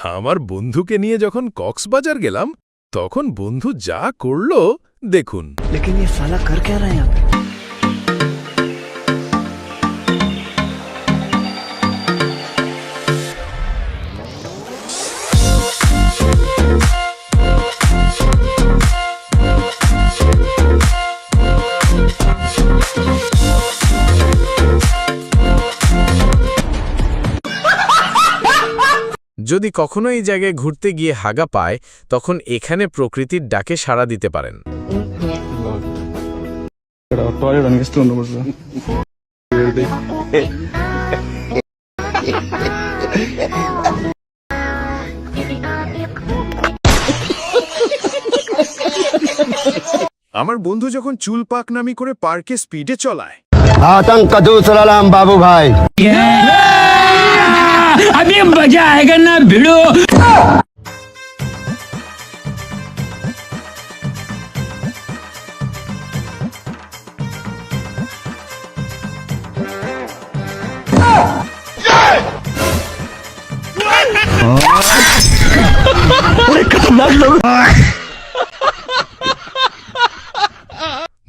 আমার বন্ধুকে নিয়ে যখন কক্সবাজার গেলাম তখন বন্ধু যা করলো দেখুন। लेकिन ये साला कर क्या रहा है यहाँ पे? যদি কখনো এই জায়গায় ঘুরতে গিয়ে হাগা পায় তখন এখানে প্রকৃতির ডাকে সাড়া দিতে পারেন। আমার বন্ধু যখন চুল পাকনামি করে পার্কে স্পিডে চলায় आतंक का दूसरा नाम बाबू भाई। अभी मजा आएगा ना भिड़ो।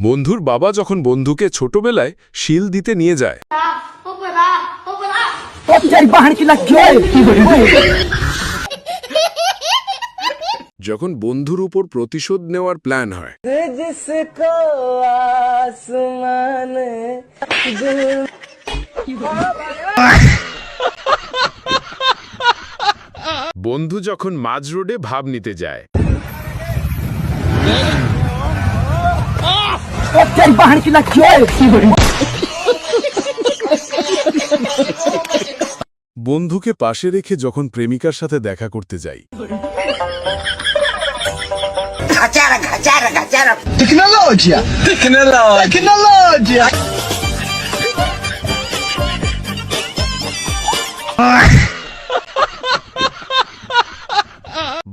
বন্ধুর বাবা যখন বন্ধুকে ছোটবেলায় শিল দিতে নিয়ে যায় যখন বন্ধুর উপর প্রতিশোধ নেওয়ার প্ল্যান হয় বন্ধু যখন মাঝ রোডে ভাব নিতে যায় বন্ধুকে পাশে রেখে যখন প্রেমিকার সাথে দেখা করতে যাই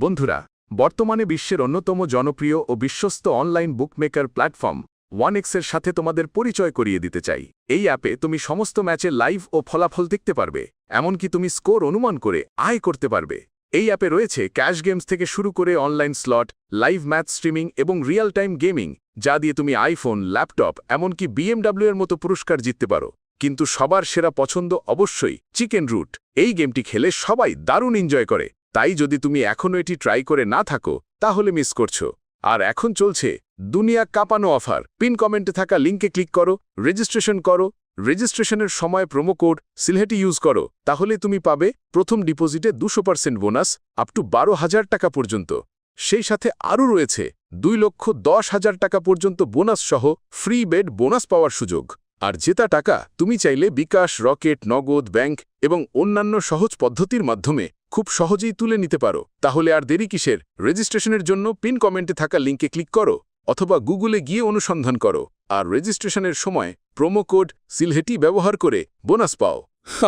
বন্ধুরা, বর্তমানে বিশ্বের অন্যতম জনপ্রিয় ও বিশ্বস্ত অনলাইন বুকমেকার প্ল্যাটফর্ম 1x-এর সাথে তোমাদের পরিচয় করিয়ে দিতে চাই। এই অ্যাপে তুমি সমস্ত ম্যাচের লাইভ ও ফলাফল দেখতে পারবে, এমনকি তুমি স্কোর অনুমান করে আয় করতে পারবে। এই অ্যাপে রয়েছে ক্যাশ গেমস থেকে শুরু করে online slot, live match streaming এবং রিয়েল টাইম গেমিং, যা দিয়ে তুমি আইফোন, ল্যাপটপ, এমনকি BMW এর মতো পুরস্কার জিততে পারো। কিন্তু সবার সেরা পছন্দ অবশ্যই চিকেন রুট। এই গেমটি খেলে সবাই দারুণ এনজয় করে, তাই যদি তুমি এখনও এটি ট্রাই করে না থাকো তাহলে মিস করছো। আর এখন চলছে দুনিয়া কাঁপানো অফার। পিন কমেন্টে থাকা লিঙ্কে ক্লিক করো, রেজিস্ট্রেশন করো। রেজিস্ট্রেশনের সময় প্রোমো কোড সিলহেটি ইউজ করো, তাহলে তুমি পাবে প্রথম ডিপোজিটে 200% বোনাস আপ টু 12,000 টাকা পর্যন্ত। সেই সাথে আরও রয়েছে 2,10,000 টাকা পর্যন্ত বোনাস সহ ফ্রি বেড বোনাস পাওয়ার সুযোগ। আর জেতা টাকা তুমি চাইলে বিকাশ, রকেট, নগদ, ব্যাংক এবং অন্যান্য সহজ পদ্ধতির মাধ্যমে খুব সহজেই তুলে নিতে পারো। তাহলে আর দেরি কিসের? রেজিস্ট্রেশনের জন্য পিন কমেন্টে থাকা লিঙ্কে ক্লিক করো অথবা গুগলে গিয়ে অনুসন্ধান করো, আর রেজিস্ট্রেশনের সময় প্রোমো কোড সিলহেটি ব্যবহার করে বোনাস পাও।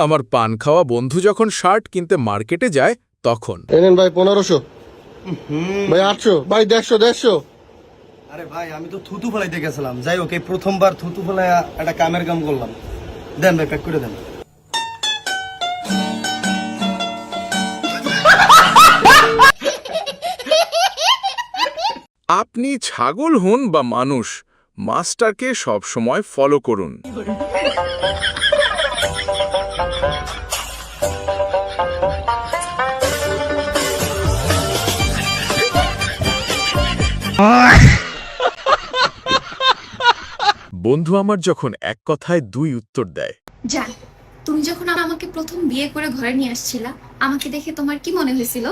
আমার পান খাওয়া বন্ধু যখন শার্ট কিনতে মার্কেটে যায় তখন এনেন ভাই 1500, ভাই 800, ভাই 150। আরে ভাই আমি তো থুতু ফেলাইতে গেছিলাম, যাই হোক এই প্রথমবার থুতু ফেলাই একটা কামের কাম করলাম। দেন ভাই, প্যাক করে দেন। আপনি ছাগল হন বা মানুষ, মাস্টারকে সব সময় ফলো করুন। বন্ধু আমার যখন এক কথায় দুই উত্তর দেয়। জান, তুমি যখন আমাকে প্রথম বিয়ে করে ঘরে নিয়ে আসছিলা, আমাকে দেখে তোমার কি মনে হয়েছিল?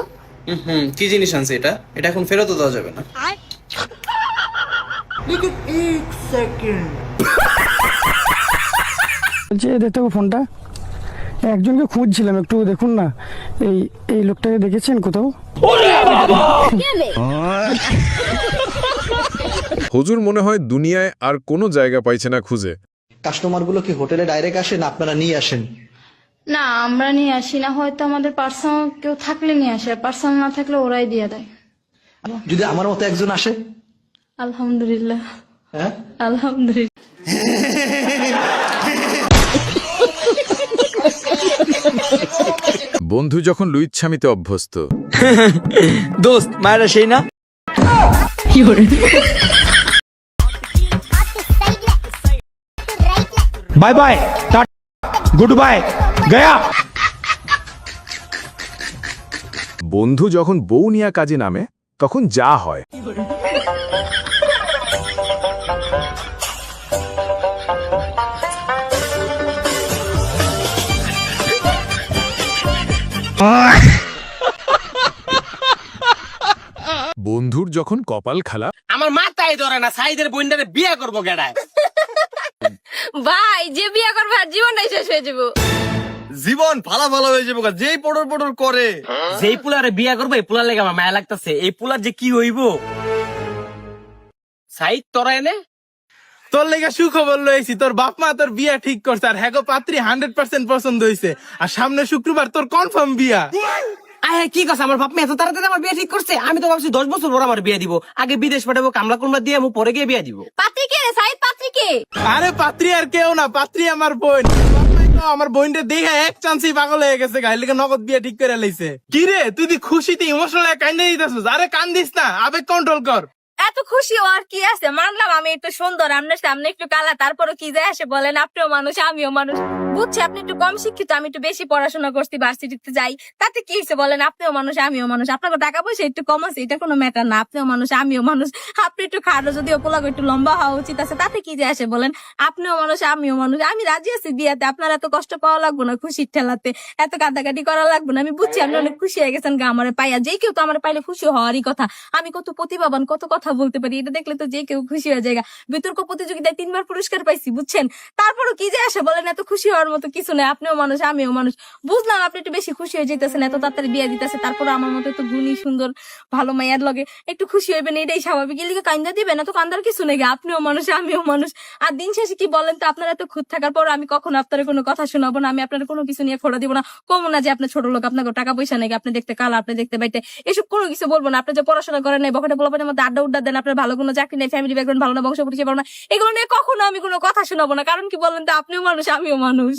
কি জিনিস আনছে এটা? এটা এখন ফেরত দেওয়া যাবে না। দেখতে ফোনটা একজনকে খুঁজছিলাম, একটু দেখুন না। এই লোকটাকে দেখেছেন কোথাও? হুজুর মনে হয় দুনিয়ায় আর কোনো জায়গা পাইছে না খুঁজে। কাস্টমার গুলো কি হোটেলে ডাইরেক্ট আসেন, আপনারা নিয়ে আসেন? না, আমরা নিয়ে আসি না, হয়তো আমাদের পার্সোনাল কেউ থাকলে নিয়ে আসে, পার্সোনাল না থাকলে ওরাই দিয়ে দেয়। যদি আমার মতো একজন আসে? আলহামদুলিল্লাহ। হ্যাঁ, আলহামদুলিল্লাহ। বন্ধু যখন লুইচ্ছামিতে অভ্যস্ত। দোস্ত মায়েরা সেই না। Bye bye, good bye, Gaya. বন্ধু যখন বউ নিয়া কাজে নামে তখন যা হয়। বন্ধুর যখন কপাল খারাপ। আমার মাথায় ধরে না, সাইদের বইন্ডারে বিয়ে করবো গেড়ায়। ভাই যে বিয়ে করবে আর জীবনটাই শেষ হয়ে যাবো। জীবন ফালা ফালা হয়ে যাবে যেই পটর পটর করে। যেই পুলারে বিয়ে করবো এই পুলার লেগে আমার মায়া লাগতেছে। এই পুলার যে কি হইব। সাইদ তোরা এনে তোর লেগে সুখবর লইছি, তোর বাপ মা তোর বিয়া ঠিক করছে আর হ্যাগো পাত্রী 100% পছন্দ হইছে আর সামনে শুক্রবার তোর কনফার্ম বিয়া। আয় কি কথা, আমার বাপ মা এত তাড়াতাড়ি আমার বিয়ে ঠিক করছে? আমি তো ভাবছি 10 বছর পর আমার বিয়ে দিব। আগে বিদেশ পাঠাবো, কামলা কুমলা দিয়ে আমি পরে গিয়ে বিয়ে দিব। পাত্রী কে রে সাইদ, পাত্রী কে? আরে পাত্রী আর কেউ না, পাত্রী আমার বোন। আমার বোনটা দেখে এক চান্সই পাগল হয়ে গেছে, গাইলে নগদ বিয়া ঠিক করে লাইছে। কি রে তুই খুশিতে ইমোশনাল কান্দে দিতেছিস? আরে কান্দিস না, আবেগ কন্ট্রোল কর। এত খুশি আর কি আছে, মানলাম আমি একটু সুন্দর, আপনার সামনে একটু কালা, তারপরে কি যায় আসে বলেন? আপনিও মানুষ আমিও মানুষ, বুঝছি আপনি একটু কম শিক্ষিত, আমি একটু বেশি পড়াশোনা করছি, ভার্সিটিতে যাই, তাতে কি হয়েছে বলেন? আপনিও মানুষ আমিও মানুষ, আপনার টাকা পয়সা একটু কম আছে এটা কোনো ম্যাটার না, আপনিও মানুষ আমিও মানুষ। আপনি একটু খাটো, যদিও পোলাগো একটু লম্বা হওয়া উচিত আছে, তাতে কি যায় আসে বলেন? আপনিও মানুষ আমিও মানুষ। আমি রাজি আছি বিয়াতে, আপনার এত কষ্ট পাওয়া লাগবে না, খুশির ঠেলাতে এত কাঁদাকাটি করা লাগবে না। আমি বুঝছি আপনি অনেক খুশি হয়ে গেছেন গা আমার পাইয়া, যে কেউ তো আমার পাইলে খুশি হওয়ারই কথা। আমি কত প্রতিভাবান, কত কথা বলতে পারি, এটা দেখলে তো যে কেউ খুশি হয়ে যায়। বিতর্ক প্রতিযোগিতায় 3 বার পুরস্কার পাইছি, বুঝছেন? তারপরও কি যে আসে বলেন? এত খুশি হওয়ার মতো কিছু নেই, আপনিও মানুষ আমিও মানুষ। বুঝলাম আপনি একটু বেশি খুশি হয়ে যেতেছেন, এত তাড়াতাড়ি বিয়ে দিতেছে, তারপর আমার মতো তো গুণী সুন্দর ভালো মাইয়ার লগে একটু খুশি হইবেন, এটাই স্বাভাবিক। এর লিগে কান্দা দিবেন, এত কান্দার কিছু নেই, আপনিও মানুষ আমিও মানুষ। আর দিন শেষে কি বলেন তো, আপনার এত খুঁত থাকার পর আমি কখনো আপনার কোনো কথা শোনাবো না, আমি আপনার কোনো কিছু নিয়ে খোড়া দিব না, কমো না যে আপনি ছোট লোক, আপনাকে টাকা পয়সা নেই, আপনি দেখতে কালা, আপনি দেখতে বাইতে, এসব কোনো কিছু বলবো না। আপনি যে পড়াশোনা করেন নাই, বখাটে পোলাপানের মধ্যে আড্ডা উড্ডা দেন, আপনার ভালো কোনো চাকরি নেই, ফ্যামিলি ব্যাকগ্রাউন্ড ভালো না, বংশ পরিচয় ভালো না, এগুলো নিয়ে কখনো আমি কোনো কথা শোনাবো না। কারণ কি বলেন তো, আপনিও মানুষ আমিও মানুষ।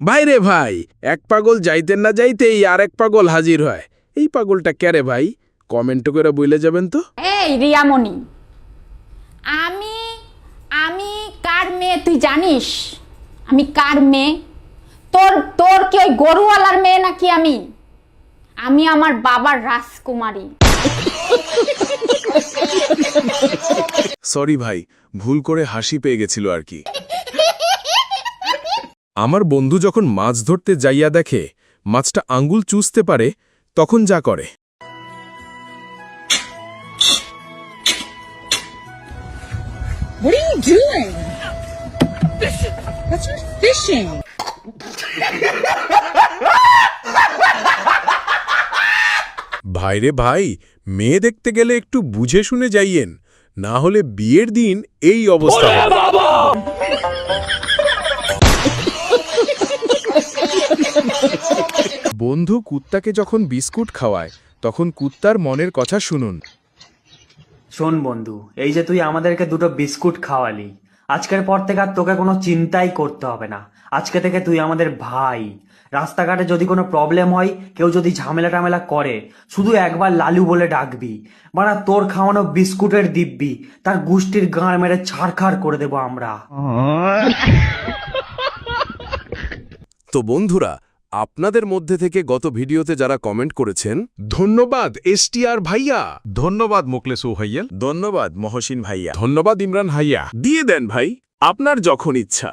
ভাই রে ভাই, এক পাগল যাইতেন না যাইতেই আর এক পাগল হাজির হয়। এই পাগলটা কেরে ভাই? কমেন্ট করে বলে যাবেন তো। এই রিয়ামণি, আমি আমি কার মেয়ে তুই জানিস? আমি কার মেয়ে? তোর কি ওই গরুওয়ালার মেয়ে নাকি? আমি আমার বাবার রাজকুমারী। সরি ভাই, ভুল করে হাসি পেয়ে গেছিল আর কি। আমার বন্ধু যখন মাছ ধরতে যাইয়া দেখে মাছটা আঙ্গুল চুষতে পারে, তখন যা করে। What are you doing? That's not fishing. ভাইরে ভাই, মেয়ে দেখতে গেলে একটু বুঝে শুনে যাইয়েন, না হলে বিয়ের দিন এই অবস্থা হবে। বন্ধু কুত্তাকে যখন বিস্কুট খাওয়ায় তখন কুত্তার মনের কথা শুনুন। শোন বন্ধু, এই যে তুই আমাদেরকে 2টো বিস্কুট খাওয়ালি, আজকের পর থেকে আর তোকে কোনো চিন্তাই করতে হবে না। আজকে থেকে তুই আমাদের ভাই। রাস্তাঘাটে যদি কোনো প্রবলেম হয়, কেউ যদি ঝামেলা টামেলা করে, শুধু একবার লালু বলে ডাকবি, বাড়া তোর খাওয়ানো বিস্কুটের দিব্যি তার গুষ্টির গাঁড় মেরে ছাড়খাড় করে দেবো আমরা। তো বন্ধুরা, আপনাদের মধ্যে থেকে গত ভিডিওতে যারা কমেন্ট করেছেন, ধন্যবাদ STR ভাইয়া, ধন্যবাদ মোকলেস ভাইয়া, ধন্যবাদ মহসিন ভাইয়া, ধন্যবাদ ইমরান ভাইয়া। দিয়ে দেন ভাই, আপনার যখন ইচ্ছা।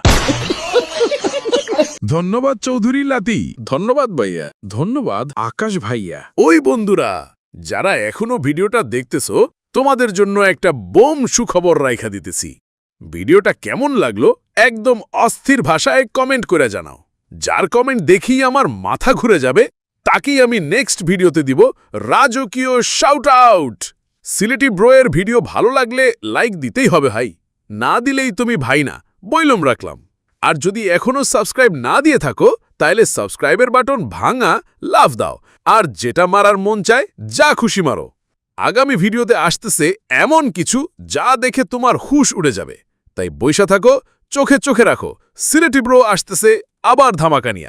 ধন্যবাদ চৌধুরী লাতি, ধন্যবাদ ভাইয়া, ধন্যবাদ আকাশ ভাইয়া। ওই বন্ধুরা যারা এখনো ভিডিওটা দেখতেছো, তোমাদের জন্য একটা বোম সুখবর রাইখা দিতেছি। ভিডিওটা কেমন লাগলো একদম অস্থির ভাষায় কমেন্ট করে জানাও। যার কমেন্ট দেখেই আমার মাথা ঘুরে যাবে, তাকেই আমি নেক্সট ভিডিওতে দিব রাজকীয় শাউট আউট। সিলেটি ব্রোয়ের ভিডিও ভালো লাগলে লাইক দিতেই হবে ভাই, না দিলেই তুমি ভাই না, বইলম রাখলাম। আর যদি এখনো সাবস্ক্রাইব না দিয়ে থাকো, তাহলে সাবস্ক্রাইবের বাটন ভাঙা লাফ দাও, আর যেটা মারার মন চায় যা খুশি মারো। আগামী ভিডিওতে আসতেছে এমন কিছু যা দেখে তোমার হুশ উড়ে যাবে। তাই বইসা থাকো, চোখে চোখে রাখো, সিলেটি ব্রো আসতেছে আবার ধামাকা নিয়া।